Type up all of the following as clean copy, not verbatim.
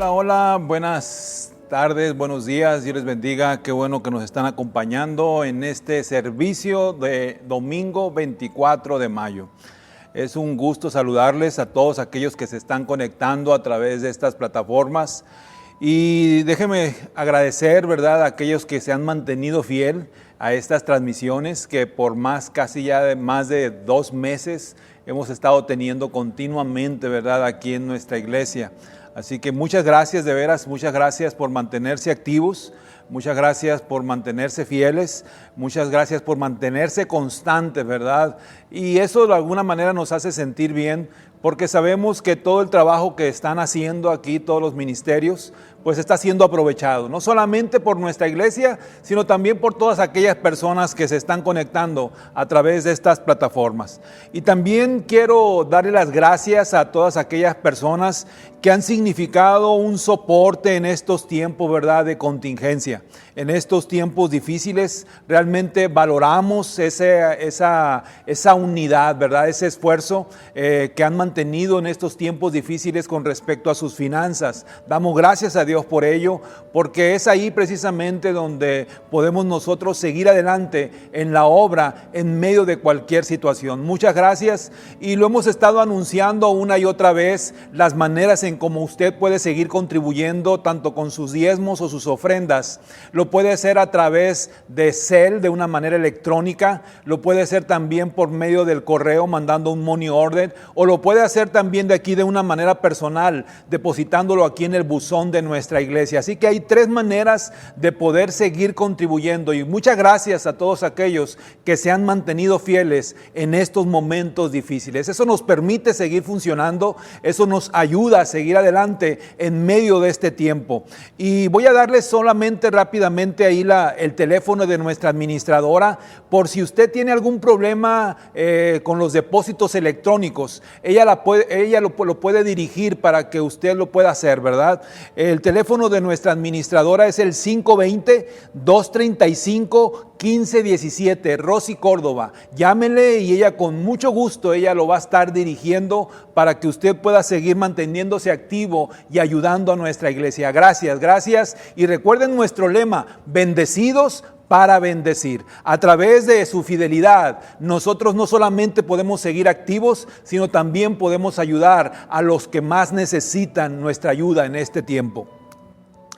Hola, hola, buenas tardes, buenos días, Dios les bendiga, qué bueno que nos están acompañando en este servicio de domingo 24 de mayo. Es un gusto saludarles a todos aquellos que se están conectando a través de estas plataformas y déjenme agradecer, ¿verdad?, a aquellos que se han mantenido fiel a estas transmisiones que por casi ya más de 2 meses hemos estado teniendo continuamente, ¿verdad?, aquí en nuestra iglesia. Así que muchas gracias, de veras, muchas gracias por mantenerse activos, muchas gracias por mantenerse fieles, muchas gracias por mantenerse constantes, ¿verdad? Y eso de alguna manera nos hace sentir bien, porque sabemos que todo el trabajo que están haciendo aquí, todos los ministerios, pues está siendo aprovechado, no solamente por nuestra iglesia, sino también por todas aquellas personas que se están conectando a través de estas plataformas. Y también quiero darle las gracias a todas aquellas personas que han significado un soporte en estos tiempos, ¿verdad?, de contingencia. En estos tiempos difíciles realmente valoramos esa unidad, ¿verdad?, ese esfuerzo que han mantenido en estos tiempos difíciles con respecto a sus finanzas. Damos gracias a Dios por ello, porque es ahí precisamente donde podemos nosotros seguir adelante en la obra en medio de cualquier situación. Muchas gracias, y lo hemos estado anunciando una y otra vez, las maneras en cómo usted puede seguir contribuyendo tanto con sus diezmos o sus ofrendas. Lo puede hacer a través de Zelle, de una manera electrónica, lo puede hacer también por medio del correo mandando un money order, o lo puede hacer también de aquí de una manera personal, depositándolo aquí en el buzón de nuestra iglesia. Así que hay 3 maneras de poder seguir contribuyendo, y muchas gracias a todos aquellos que se han mantenido fieles en estos momentos difíciles. Eso nos permite seguir funcionando, eso nos ayuda a seguir adelante en medio de este tiempo. Y voy a darles solamente rápidamente ahí el teléfono de nuestra administradora, por si usted tiene algún problema con los depósitos electrónicos. Ella lo puede dirigir para que usted lo pueda hacer, ¿verdad? El teléfono de nuestra administradora es el 520-235-1517, Rosy Córdoba. Llámele y ella con mucho gusto, ella lo va a estar dirigiendo para que usted pueda seguir manteniéndose activo y ayudando a nuestra iglesia. Gracias, gracias. Y recuerden nuestro lema: bendecidos para bendecir. A través de su fidelidad, nosotros no solamente podemos seguir activos, sino también podemos ayudar a los que más necesitan nuestra ayuda en este tiempo.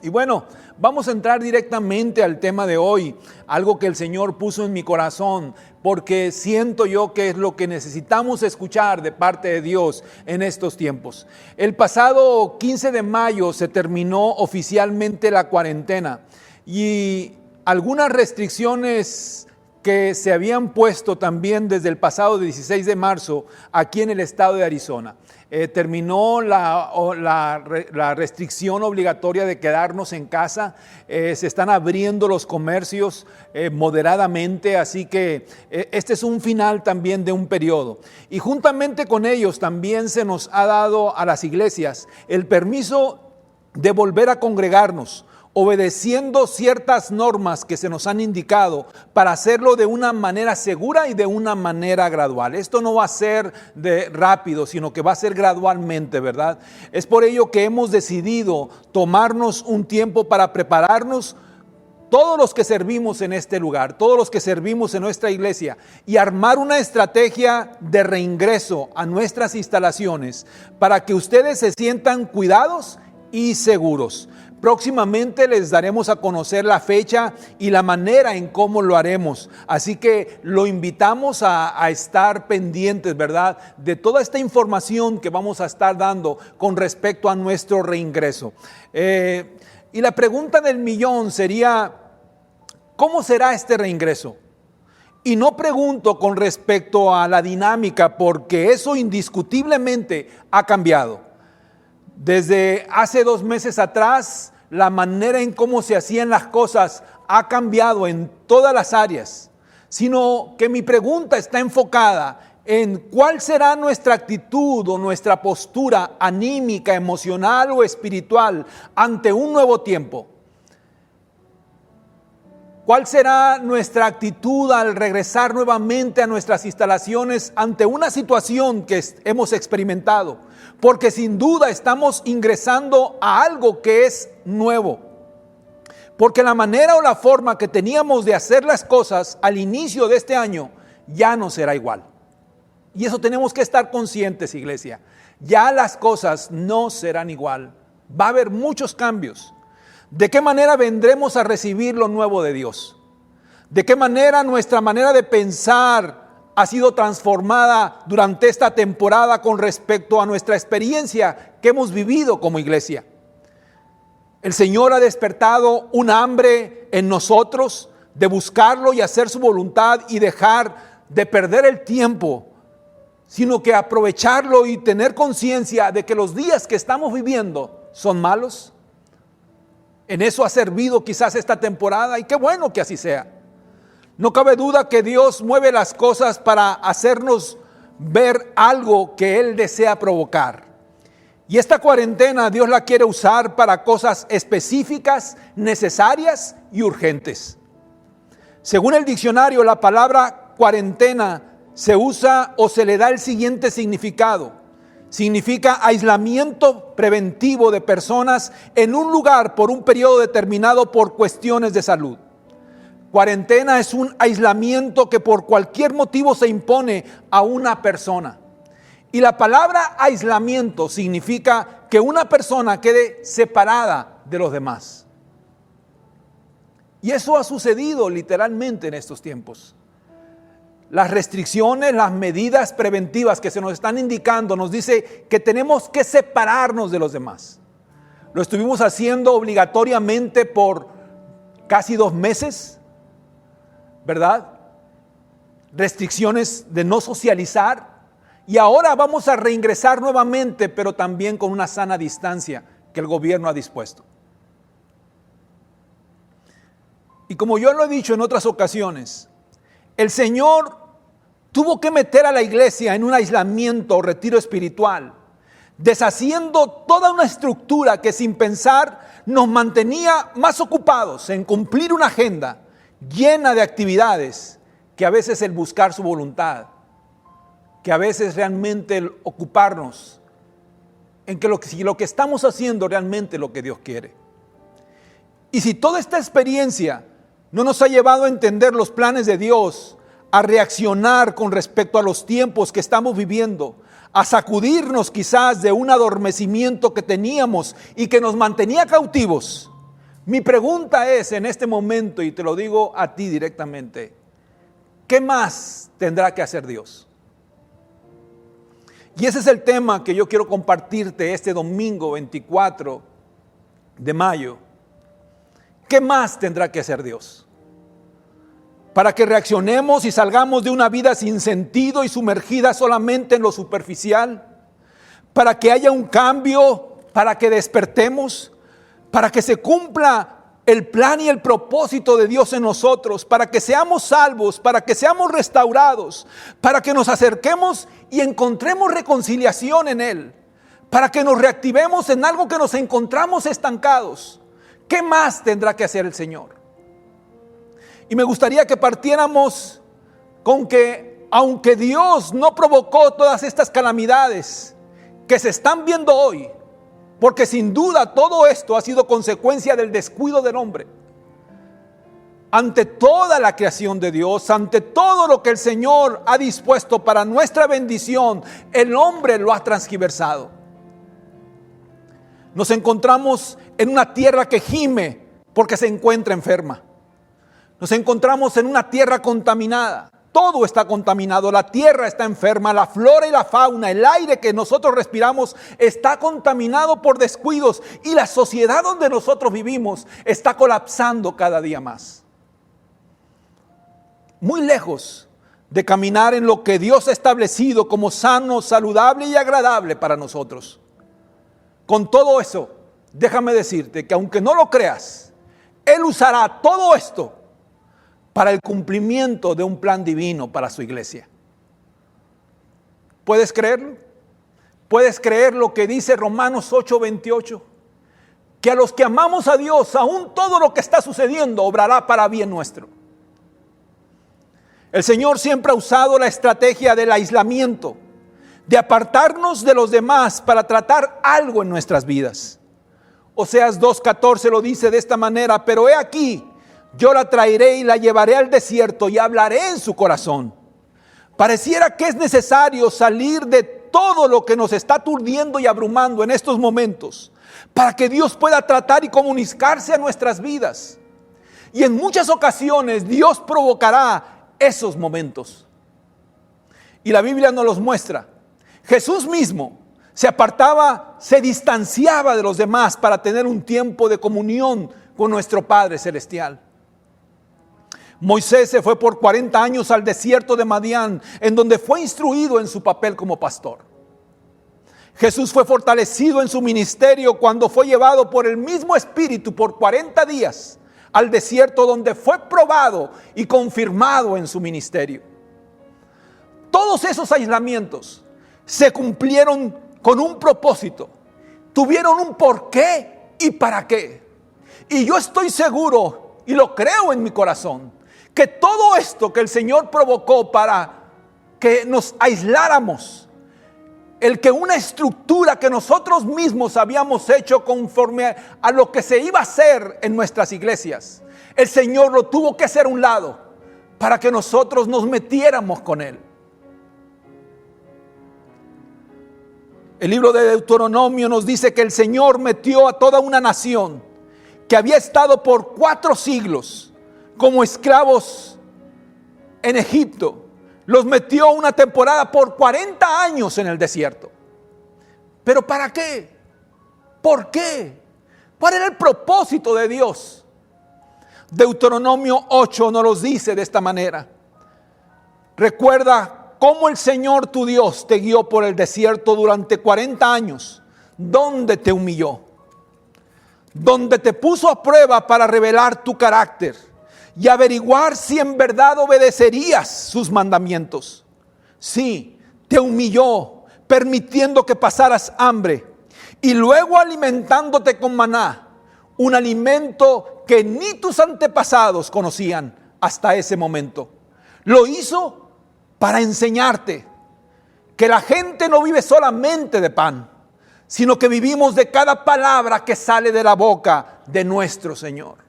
Y bueno, vamos a entrar directamente al tema de hoy, algo que el Señor puso en mi corazón, porque siento yo que es lo que necesitamos escuchar de parte de Dios en estos tiempos. El pasado 15 de mayo se terminó oficialmente la cuarentena, y algunas restricciones que se habían puesto también desde el pasado 16 de marzo aquí en el estado de Arizona. Terminó la restricción obligatoria de quedarnos en casa, se están abriendo los comercios moderadamente, así que este es un final también de un periodo. Y juntamente con ellos también se nos ha dado a las iglesias el permiso de volver a congregarnos, obedeciendo ciertas normas que se nos han indicado para hacerlo de una manera segura y de una manera gradual. Esto no va a ser de rápido, sino que va a ser gradualmente, ¿verdad? Es por ello que hemos decidido tomarnos un tiempo para prepararnos, todos los que servimos en este lugar, todos los que servimos en nuestra iglesia, y armar una estrategia de reingreso a nuestras instalaciones para que ustedes se sientan cuidados y seguros. Próximamente les daremos a conocer la fecha y la manera en cómo lo haremos. Así que lo invitamos a estar pendientes, ¿verdad?, de toda esta información que vamos a estar dando con respecto a nuestro reingreso. Y la pregunta del millón sería: ¿cómo será este reingreso? Y no pregunto con respecto a la dinámica, porque eso indiscutiblemente ha cambiado. Desde hace 2 meses atrás, la manera en cómo se hacían las cosas ha cambiado en todas las áreas, sino que mi pregunta está enfocada en cuál será nuestra actitud o nuestra postura anímica, emocional o espiritual ante un nuevo tiempo. ¿Cuál será nuestra actitud al regresar nuevamente a nuestras instalaciones ante una situación que hemos experimentado? Porque sin duda estamos ingresando a algo que es nuevo. Porque la manera o la forma que teníamos de hacer las cosas al inicio de este año ya no será igual. Y eso tenemos que estar conscientes, iglesia. Ya las cosas no serán igual. Va a haber muchos cambios. ¿De qué manera vendremos a recibir lo nuevo de Dios? ¿De qué manera nuestra manera de pensar ha sido transformada durante esta temporada con respecto a nuestra experiencia que hemos vivido como iglesia? El Señor ha despertado un hambre en nosotros de buscarlo y hacer su voluntad y dejar de perder el tiempo, sino que aprovecharlo y tener conciencia de que los días que estamos viviendo son malos. En eso ha servido quizás esta temporada y qué bueno que así sea. No cabe duda que Dios mueve las cosas para hacernos ver algo que Él desea provocar. Y esta cuarentena Dios la quiere usar para cosas específicas, necesarias y urgentes. Según el diccionario, la palabra cuarentena se usa o se le da el siguiente significado. Significa aislamiento preventivo de personas en un lugar por un periodo determinado por cuestiones de salud. Cuarentena es un aislamiento que por cualquier motivo se impone a una persona. Y la palabra aislamiento significa que una persona quede separada de los demás. Y eso ha sucedido literalmente en estos tiempos. Las restricciones, las medidas preventivas que se nos están indicando nos dice que tenemos que separarnos de los demás. Lo estuvimos haciendo obligatoriamente por casi 2 meses, ¿verdad? Restricciones de no socializar. Y ahora vamos a reingresar nuevamente, pero también con una sana distancia que el gobierno ha dispuesto. Y como yo lo he dicho en otras ocasiones, el Señor tuvo que meter a la iglesia en un aislamiento o retiro espiritual, deshaciendo toda una estructura que sin pensar nos mantenía más ocupados en cumplir una agenda llena de actividades que a veces el buscar su voluntad, que a veces realmente el ocuparnos en que lo que estamos haciendo realmente es lo que Dios quiere. Y si toda esta experiencia no nos ha llevado a entender los planes de Dios, a reaccionar con respecto a los tiempos que estamos viviendo, a sacudirnos quizás de un adormecimiento que teníamos y que nos mantenía cautivos, mi pregunta es en este momento, y te lo digo a ti directamente, ¿qué más tendrá que hacer Dios? Y ese es el tema que yo quiero compartirte este domingo 24 de mayo. ¿Qué más tendrá que hacer Dios? Para que reaccionemos y salgamos de una vida sin sentido y sumergida solamente en lo superficial, para que haya un cambio, para que despertemos, para que se cumpla el plan y el propósito de Dios en nosotros, para que seamos salvos, para que seamos restaurados, para que nos acerquemos y encontremos reconciliación en Él, para que nos reactivemos en algo que nos encontramos estancados. ¿Qué más tendrá que hacer el Señor? Y me gustaría que partiéramos con que, aunque Dios no provocó todas estas calamidades que se están viendo hoy, porque sin duda todo esto ha sido consecuencia del descuido del hombre, ante toda la creación de Dios, ante todo lo que el Señor ha dispuesto para nuestra bendición, el hombre lo ha transgiversado. Nos encontramos en una tierra que gime porque se encuentra enferma. Nos encontramos en una tierra contaminada. Todo está contaminado, la tierra está enferma, la flora y la fauna, el aire que nosotros respiramos está contaminado por descuidos y la sociedad donde nosotros vivimos está colapsando cada día más. Muy lejos de caminar en lo que Dios ha establecido como sano, saludable y agradable para nosotros. Con todo eso, déjame decirte que aunque no lo creas, Él usará todo esto para el cumplimiento de un plan divino para su iglesia. ¿Puedes creerlo? ¿Puedes creer lo que dice Romanos 8:28? que a los que amamos a Dios, aún todo lo que está sucediendo obrará para bien nuestro. El Señor siempre ha usado la estrategia del aislamiento, de apartarnos de los demás para tratar algo en nuestras vidas. Oseas 2:14 lo dice de esta manera: pero he aquí, yo la traeré y la llevaré al desierto y hablaré en su corazón. Pareciera que es necesario salir de todo lo que nos está aturdiendo y abrumando en estos momentos para que Dios pueda tratar y comunicarse a nuestras vidas. Y en muchas ocasiones Dios provocará esos momentos. Y la Biblia nos los muestra. Jesús mismo se apartaba, se distanciaba de los demás para tener un tiempo de comunión con nuestro Padre Celestial. Moisés se fue por 40 años al desierto de Madián, en donde fue instruido en su papel como pastor. Jesús fue fortalecido en su ministerio cuando fue llevado por el mismo Espíritu por 40 días al desierto, donde fue probado y confirmado en su ministerio. Todos esos aislamientos se cumplieron con un propósito, tuvieron un porqué y para qué. Y yo estoy seguro, y lo creo en mi corazón, que todo esto que el Señor provocó para que nos aisláramos, el que una estructura que nosotros mismos habíamos hecho conforme a lo que se iba a hacer en nuestras iglesias, el Señor lo tuvo que hacer a un lado para que nosotros nos metiéramos con Él. El libro de Deuteronomio nos dice que el Señor metió a toda una nación que había estado por 4 siglos como esclavos en Egipto. Los metió una temporada por 40 años en el desierto. ¿Pero para qué? ¿Por qué? ¿Cuál era el propósito de Dios? Deuteronomio 8 nos los dice de esta manera: recuerda cómo el Señor tu Dios te guió por el desierto durante 40 años, donde te humilló, donde te puso a prueba para revelar tu carácter y averiguar si en verdad obedecerías sus mandamientos. Sí, te humilló, permitiendo que pasaras hambre y luego alimentándote con maná, un alimento que ni tus antepasados conocían hasta ese momento. Lo hizo para enseñarte que la gente no vive solamente de pan, sino que vivimos de cada palabra que sale de la boca de nuestro Señor.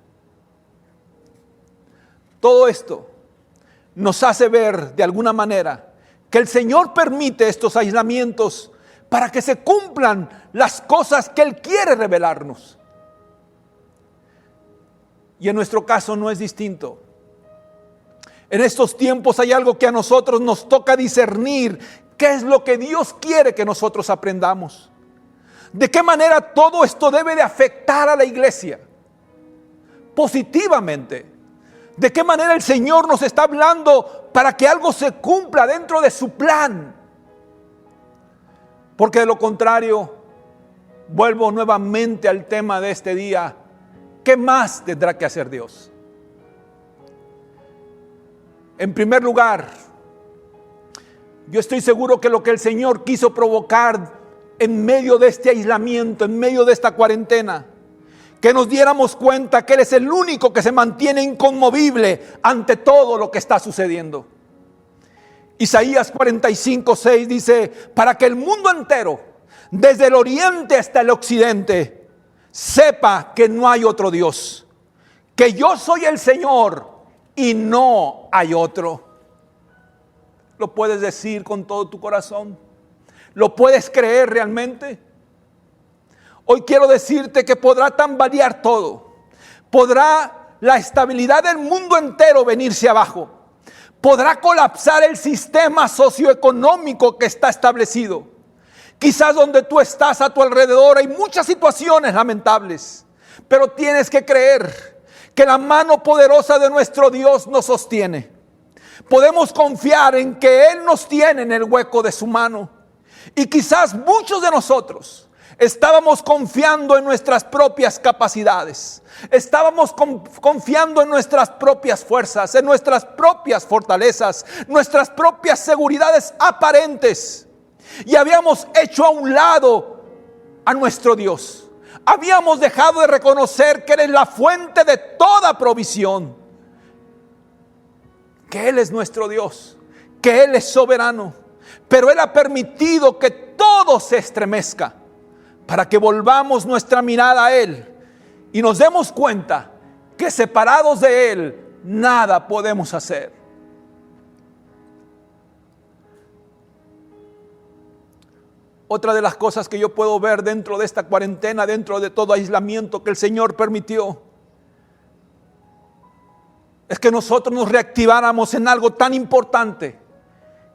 Todo esto nos hace ver de alguna manera que el Señor permite estos aislamientos para que se cumplan las cosas que Él quiere revelarnos. Y en nuestro caso no es distinto. En estos tiempos hay algo que a nosotros nos toca discernir: qué es lo que Dios quiere que nosotros aprendamos. ¿De qué manera todo esto debe de afectar a la iglesia? Positivamente. ¿De qué manera el Señor nos está hablando para que algo se cumpla dentro de su plan? Porque de lo contrario, vuelvo nuevamente al tema de este día: ¿qué más tendrá que hacer Dios? En primer lugar, yo estoy seguro que lo que el Señor quiso provocar en medio de este aislamiento, en medio de esta cuarentena, que nos diéramos cuenta que Él es el único que se mantiene inconmovible ante todo lo que está sucediendo. Isaías 45:6 dice: para que el mundo entero, desde el oriente hasta el occidente, sepa que no hay otro Dios, que yo soy el Señor y no hay otro. ¿Lo puedes decir con todo tu corazón? ¿Lo puedes creer realmente? Hoy quiero decirte que podrá tambalear todo. Podrá la estabilidad del mundo entero venirse abajo. Podrá colapsar el sistema socioeconómico que está establecido. Quizás donde tú estás, a tu alrededor, hay muchas situaciones lamentables. Pero tienes que creer que la mano poderosa de nuestro Dios nos sostiene. Podemos confiar en que Él nos tiene en el hueco de su mano. Y quizás muchos de nosotros estábamos confiando en nuestras propias capacidades. Estábamos confiando en nuestras propias fuerzas, en nuestras propias fortalezas, nuestras propias seguridades aparentes. Y habíamos hecho a un lado a nuestro Dios. Habíamos dejado de reconocer que Él es la fuente de toda provisión, que Él es nuestro Dios, que Él es soberano. Pero Él ha permitido que todo se estremezca para que volvamos nuestra mirada a Él y nos demos cuenta que separados de Él nada podemos hacer. Otra de las cosas que yo puedo ver dentro de esta cuarentena, dentro de todo aislamiento que el Señor permitió, es que nosotros nos reactiváramos en algo tan importante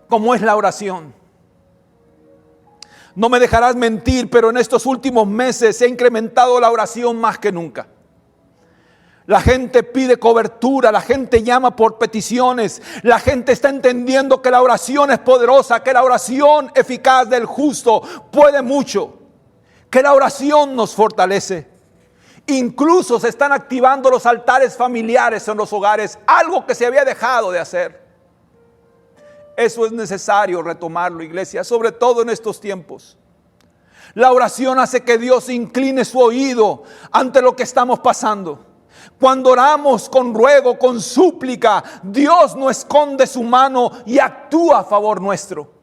como es la oración. No me dejarás mentir, pero en estos últimos meses se ha incrementado la oración más que nunca. La gente pide cobertura, la gente llama por peticiones, la gente está entendiendo que la oración es poderosa, que la oración eficaz del justo puede mucho, que la oración nos fortalece. Incluso se están activando los altares familiares en los hogares, algo que se había dejado de hacer. Eso es necesario retomarlo, iglesia, sobre todo en estos tiempos. La oración hace que Dios incline su oído ante lo que estamos pasando. Cuando oramos con ruego, con súplica, Dios no esconde su mano y actúa a favor nuestro.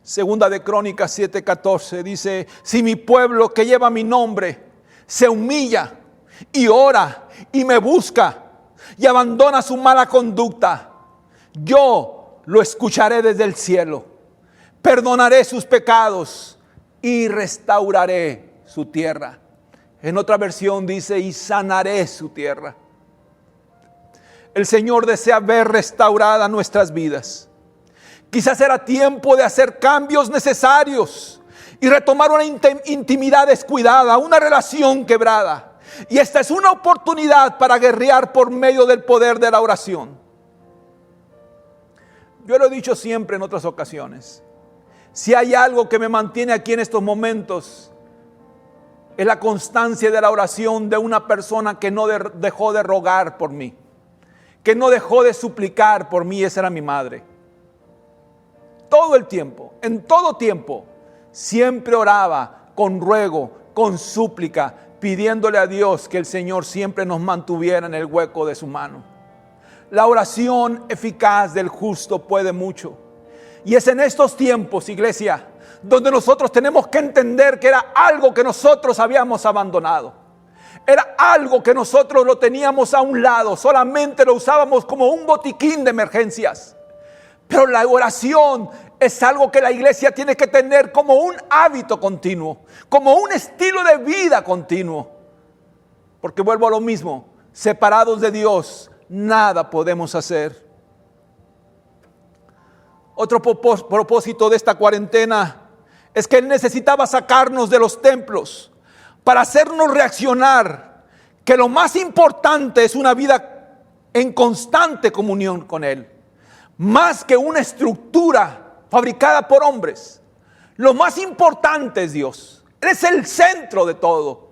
Segunda de Crónicas 7:14 dice: si mi pueblo que lleva mi nombre se humilla y ora y me busca y abandona su mala conducta, yo lo escucharé desde el cielo, perdonaré sus pecados y restauraré su tierra. En otra versión dice: y sanaré su tierra. El Señor desea ver restauradas nuestras vidas. Quizás era tiempo de hacer cambios necesarios y retomar una intimidad descuidada, una relación quebrada. Y esta es una oportunidad para guerrear por medio del poder de la oración. Yo lo he dicho siempre en otras ocasiones. Si hay algo que me mantiene aquí en estos momentos, es la constancia de la oración de una persona que no dejó de rogar por mí, que no dejó de suplicar por mí. Esa era mi madre. Todo el tiempo, en todo tiempo, siempre oraba con ruego, con súplica, pidiéndole a Dios que el Señor siempre nos mantuviera en el hueco de su mano. La oración eficaz del justo puede mucho. Y es en estos tiempos, iglesia, donde nosotros tenemos que entender que era algo que nosotros habíamos abandonado. Era algo que nosotros lo teníamos a un lado, solamente lo usábamos como un botiquín de emergencias. Pero la oración es algo que la iglesia tiene que tener como un hábito continuo, como un estilo de vida continuo. Porque vuelvo a lo mismo, separados de Dios, nada podemos hacer. Otro propósito de esta cuarentena es que Él necesitaba sacarnos de los templos para hacernos reaccionar que lo más importante es una vida en constante comunión con Él, más que una estructura fabricada por hombres. Lo más importante es Dios. Él es el centro de todo.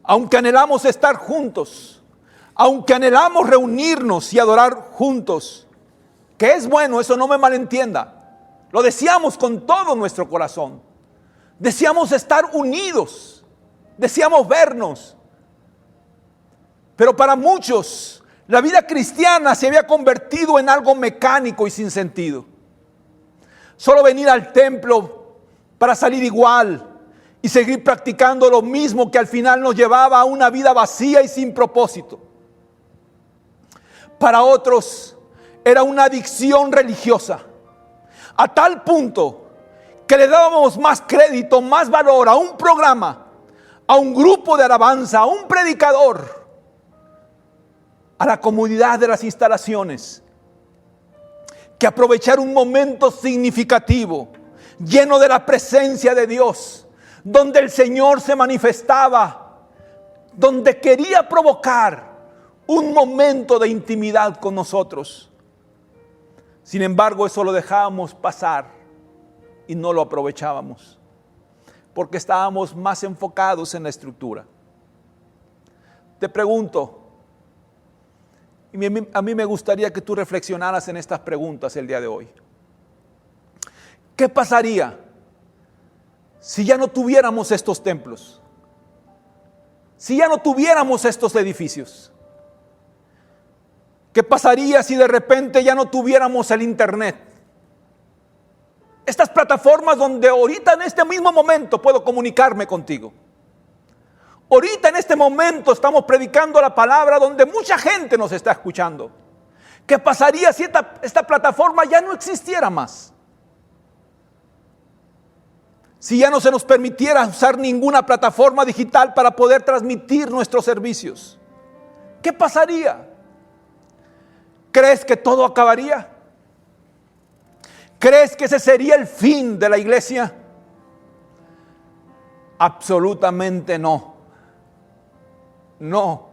Aunque anhelamos estar juntos, aunque anhelamos reunirnos y adorar juntos, que es bueno, eso no me malentienda. Lo deseamos con todo nuestro corazón. Deseamos estar unidos. Deseamos vernos. Pero para muchos, la vida cristiana se había convertido en algo mecánico y sin sentido. Solo venir al templo para salir igual y seguir practicando lo mismo que al final nos llevaba a una vida vacía y sin propósito. Para otros era una adicción religiosa, a tal punto que le dábamos más crédito, más valor a un programa, a un grupo de alabanza, a un predicador, a la comodidad de las instalaciones, que aprovechar un momento significativo, lleno de la presencia de Dios, donde el Señor se manifestaba, donde quería provocar un momento de intimidad con nosotros. Sin embargo, eso lo dejábamos pasar y no lo aprovechábamos, porque estábamos más enfocados en la estructura. Te pregunto, y a mí me gustaría que tú reflexionaras en estas preguntas el día de hoy. ¿Qué pasaría si ya no tuviéramos estos templos? Si ya no tuviéramos estos edificios. ¿Qué pasaría si de repente ya no tuviéramos el internet? Estas plataformas donde ahorita en este mismo momento puedo comunicarme contigo. Ahorita en este momento estamos predicando la palabra donde mucha gente nos está escuchando. ¿Qué pasaría si esta plataforma ya no existiera más? Si ya no se nos permitiera usar ninguna plataforma digital para poder transmitir nuestros servicios, ¿qué pasaría? ¿Crees que todo acabaría? ¿Crees que ese sería el fin de la iglesia? Absolutamente no. No,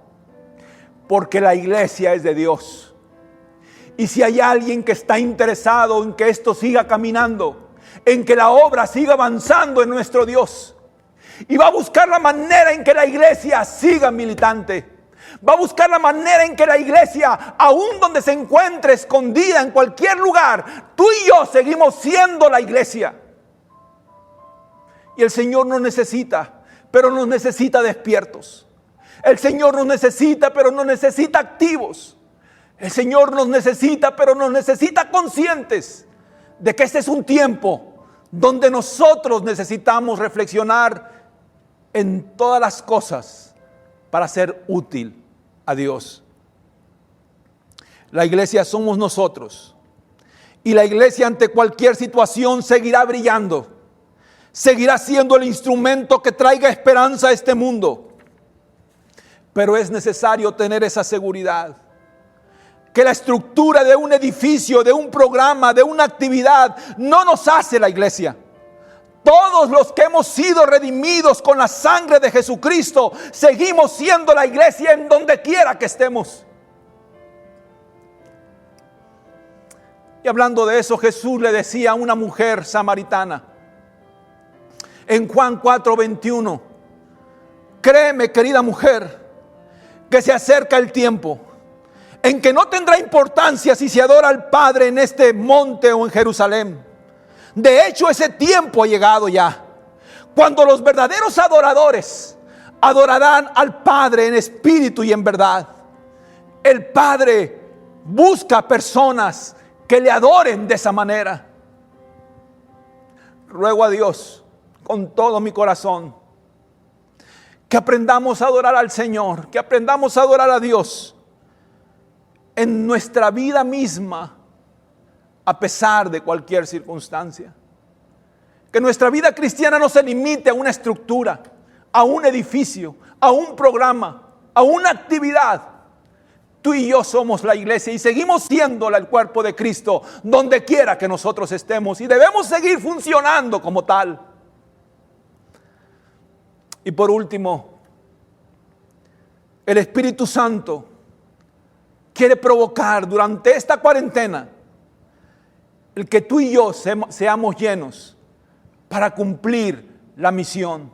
porque la iglesia es de Dios. Y si hay alguien que está interesado en que esto siga caminando, en que la obra siga avanzando en nuestro Dios, y va a buscar la manera en que la iglesia siga militante, va a buscar la manera en que la iglesia, aún donde se encuentre escondida en cualquier lugar, tú y yo seguimos siendo la iglesia. Y el Señor nos necesita, pero nos necesita despiertos. El Señor nos necesita, pero nos necesita activos. El Señor nos necesita, pero nos necesita conscientes de que este es un tiempo donde nosotros necesitamos reflexionar en todas las cosas para ser útil a Dios. La iglesia somos nosotros, y la iglesia ante cualquier situación seguirá brillando, seguirá siendo el instrumento que traiga esperanza a este mundo. Pero es necesario tener esa seguridad, que la estructura de un edificio, de un programa, de una actividad, no nos hace la iglesia. Todos los que hemos sido redimidos con la sangre de Jesucristo, seguimos siendo la iglesia en donde quiera que estemos. Y hablando de eso, Jesús le decía a una mujer samaritana, en Juan 4:21, créeme, querida mujer, que se acerca el tiempo en que no tendrá importancia si se adora al Padre en este monte o en Jerusalén. De hecho, ese tiempo ha llegado ya, cuando los verdaderos adoradores adorarán al Padre en espíritu y en verdad. El Padre busca personas que le adoren de esa manera. Ruego a Dios con todo mi corazón que aprendamos a adorar al Señor, que aprendamos a adorar a Dios en nuestra vida misma, a pesar de cualquier circunstancia. Que nuestra vida cristiana no se limite a una estructura, a un edificio, a un programa, a una actividad. Tú y yo somos la iglesia y seguimos siendo el cuerpo de Cristo donde quiera que nosotros estemos, y debemos seguir funcionando como tal. Y por último, el Espíritu Santo quiere provocar durante esta cuarentena el que tú y yo seamos llenos para cumplir la misión.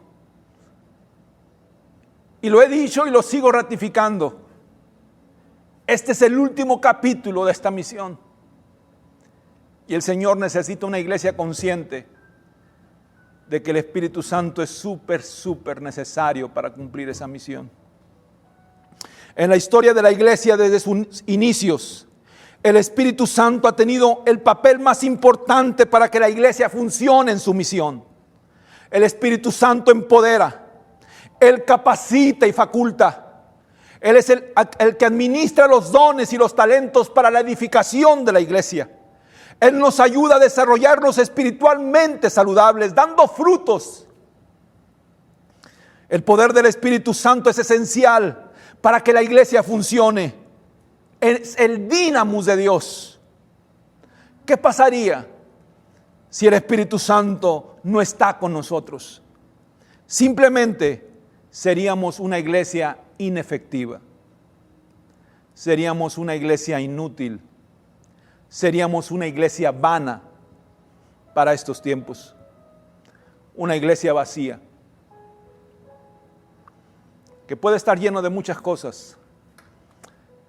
Y lo he dicho y lo sigo ratificando. Este es el último capítulo de esta misión. Y el Señor necesita una iglesia consciente de que el Espíritu Santo es súper necesario para cumplir esa misión. En la historia de la iglesia desde sus inicios, el Espíritu Santo ha tenido el papel más importante para que la iglesia funcione en su misión. El Espíritu Santo empodera, Él capacita y faculta. Él es el que administra los dones y los talentos para la edificación de la iglesia. Él nos ayuda a desarrollarnos espiritualmente saludables, dando frutos. El poder del Espíritu Santo es esencial para que la iglesia funcione. Es el dínamo de Dios. ¿Qué pasaría si el Espíritu Santo no está con nosotros? Simplemente seríamos una iglesia inefectiva. Seríamos una iglesia inútil. Seríamos una iglesia vana para estos tiempos. Una iglesia vacía, que puede estar lleno de muchas cosas,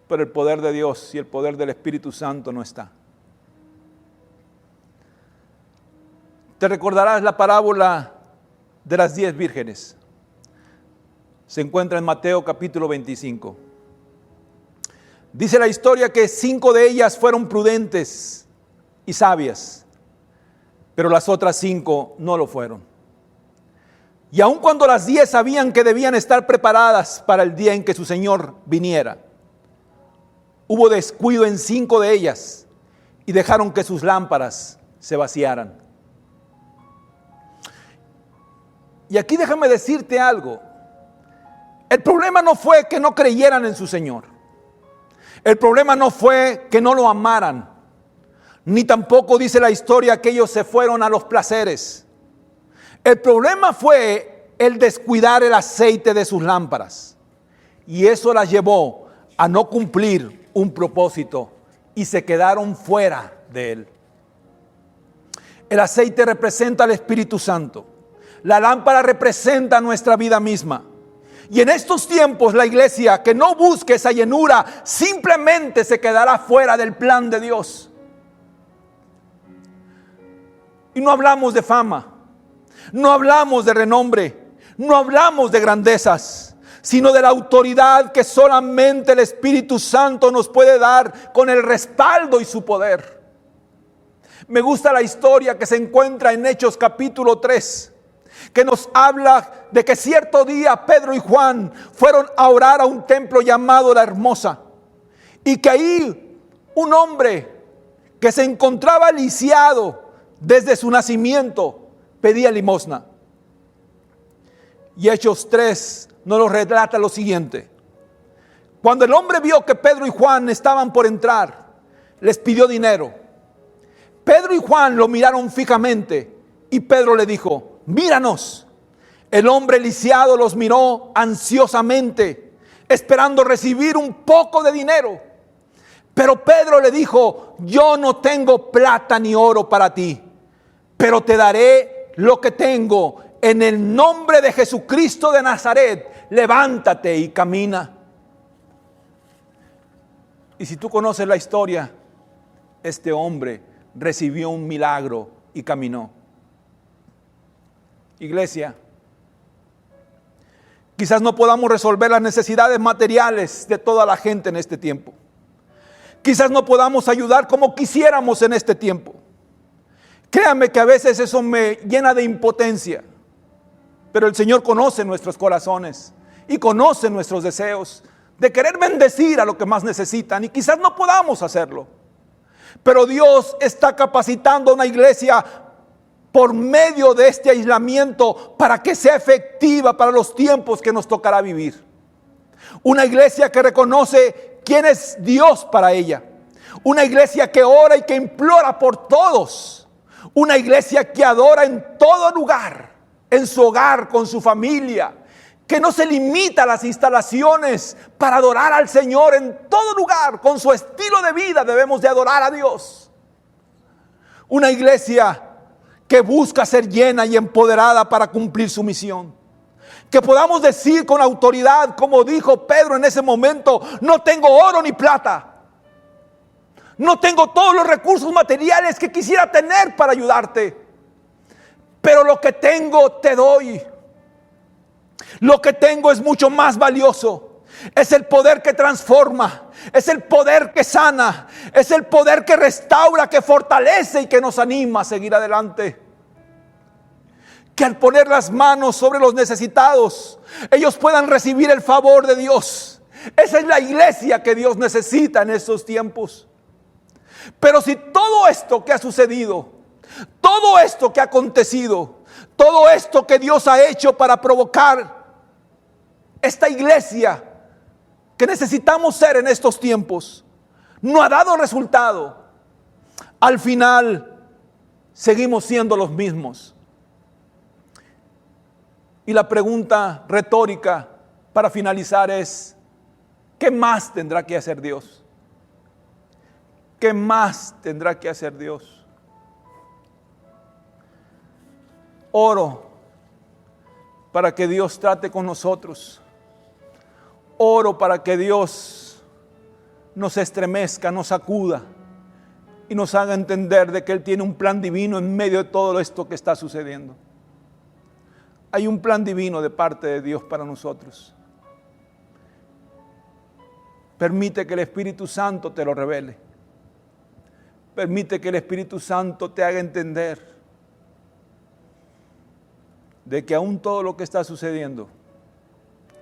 pero el poder de Dios y el poder del Espíritu Santo no está. Te recordarás la parábola de las 10 vírgenes se encuentra en Mateo capítulo 25. Dice la historia que 5 de ellas fueron prudentes y sabias, pero las otras 5 no lo fueron. Y aun cuando las 10 sabían que debían estar preparadas para el día en que su Señor viniera, hubo descuido en 5 de ellas y dejaron que sus lámparas se vaciaran. Y aquí déjame decirte algo. El problema no fue que no creyeran en su Señor. El problema no fue que no lo amaran. Ni tampoco dice la historia que ellos se fueron a los placeres. El problema fue el descuidar el aceite de sus lámparas. Y eso las llevó a no cumplir un propósito y se quedaron fuera de él. El aceite representa al Espíritu Santo. La lámpara representa nuestra vida misma. Y en estos tiempos la iglesia que no busque esa llenura simplemente se quedará fuera del plan de Dios. Y no hablamos de fama, no hablamos de renombre, no hablamos de grandezas, sino de la autoridad que solamente el Espíritu Santo nos puede dar con el respaldo y su poder. Me gusta la historia que se encuentra en Hechos capítulo 3. Que nos habla de que cierto día Pedro y Juan fueron a orar a un templo llamado La Hermosa, y que ahí un hombre que se encontraba lisiado desde su nacimiento pedía limosna. Y Hechos 3 nos relata lo siguiente: cuando el hombre vio que Pedro y Juan estaban por entrar, les pidió dinero. Pedro y Juan lo miraron fijamente y Pedro le dijo: míranos. El hombre lisiado los miró ansiosamente, esperando recibir un poco de dinero. Pero Pedro le dijo: yo no tengo plata ni oro para ti, pero te daré lo que tengo. En el nombre de Jesucristo de Nazaret, levántate y camina. Y si tú conoces la historia, este hombre recibió un milagro y caminó. Iglesia, quizás no podamos resolver las necesidades materiales de toda la gente en este tiempo. Quizás no podamos ayudar como quisiéramos en este tiempo. Créanme que a veces eso me llena de impotencia. Pero el Señor conoce nuestros corazones y conoce nuestros deseos de querer bendecir a los que más necesitan, y quizás no podamos hacerlo. Pero Dios está capacitando a una iglesia por medio de este aislamiento para que sea efectiva para los tiempos que nos tocará vivir. Una iglesia que reconoce quién es Dios para ella. Una iglesia que ora y que implora por todos. Una iglesia que adora en todo lugar, en su hogar, con su familia. Que no se limita a las instalaciones para adorar al Señor en todo lugar. Con su estilo de vida debemos de adorar a Dios. Una iglesia que busca ser llena y empoderada para cumplir su misión. Que podamos decir con autoridad, como dijo Pedro en ese momento: no tengo oro ni plata. No tengo todos los recursos materiales que quisiera tener para ayudarte. Pero lo que tengo te doy. Lo que tengo es mucho más valioso. Es el poder que transforma. Es el poder que sana. Es el poder que restaura, que fortalece y que nos anima a seguir adelante. Que al poner las manos sobre los necesitados, ellos puedan recibir el favor de Dios. Esa es la iglesia que Dios necesita en estos tiempos. Pero si todo esto que ha sucedido, todo esto que ha acontecido, todo esto que Dios ha hecho para provocar esta iglesia que necesitamos ser en estos tiempos, no ha dado resultado, al final seguimos siendo los mismos. Y la pregunta retórica para finalizar es: ¿qué más tendrá que hacer Dios? ¿Qué más tendrá que hacer Dios? Oro para que Dios trate con nosotros. Oro para que Dios nos estremezca, nos sacuda y nos haga entender de que Él tiene un plan divino en medio de todo esto que está sucediendo. Hay un plan divino de parte de Dios para nosotros. Permite que el Espíritu Santo te lo revele. Permite que el Espíritu Santo te haga entender de que aún todo lo que está sucediendo,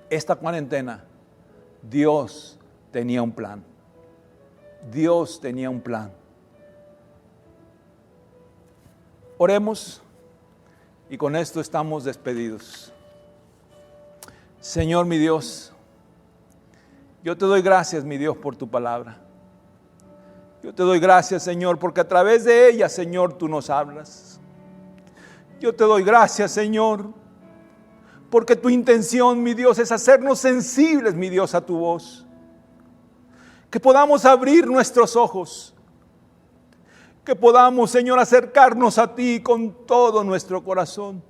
esta cuarentena, Dios tenía un plan. Dios tenía un plan. Oremos y con esto estamos despedidos. Señor mi Dios, yo te doy gracias, mi Dios, por tu palabra. Yo te doy gracias, Señor, porque a través de ella, Señor, tú nos hablas. Yo te doy gracias, Señor, porque tu intención, mi Dios, es hacernos sensibles, mi Dios, a tu voz. Que podamos abrir nuestros ojos. Que podamos, Señor, acercarnos a ti con todo nuestro corazón.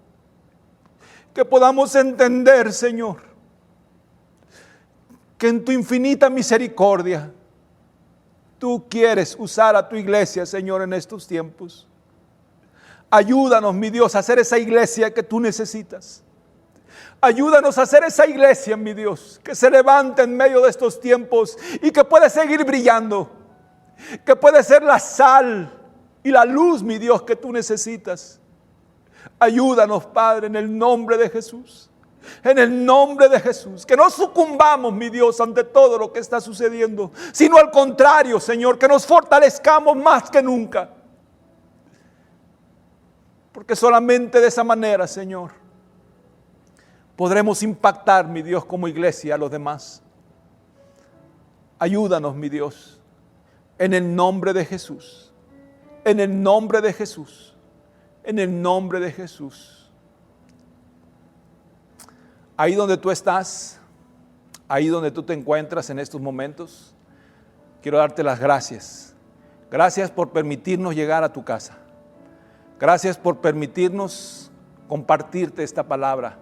Que podamos entender, Señor, que en tu infinita misericordia, tú quieres usar a tu iglesia, Señor, en estos tiempos. Ayúdanos, mi Dios, a hacer esa iglesia que tú necesitas. Ayúdanos a hacer esa iglesia, mi Dios, que se levante en medio de estos tiempos y que puede seguir brillando. Que puede ser la sal y la luz, mi Dios, que tú necesitas. Ayúdanos, Padre, en el nombre de Jesús. En el nombre de Jesús. Que no sucumbamos, mi Dios, ante todo lo que está sucediendo, sino al contrario, Señor, que nos fortalezcamos más que nunca. Porque solamente de esa manera, Señor, podremos impactar, mi Dios, como iglesia a los demás. Ayúdanos, mi Dios, en el nombre de Jesús. En el nombre de Jesús. En el nombre de Jesús. Ahí donde tú estás, ahí donde tú te encuentras en estos momentos, quiero darte las gracias. Gracias por permitirnos llegar a tu casa. Gracias por permitirnos compartirte esta palabra,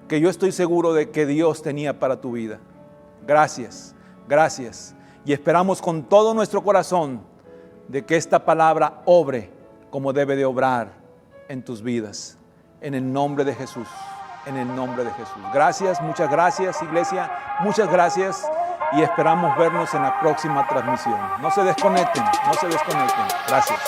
que yo estoy seguro de que Dios tenía para tu vida. Gracias, gracias. Y esperamos con todo nuestro corazón de que esta palabra obre como debe de obrar en tus vidas. En el nombre de Jesús, en el nombre de Jesús. Gracias, muchas gracias, iglesia. Muchas gracias y esperamos vernos en la próxima transmisión. No se desconecten, no se desconecten. Gracias.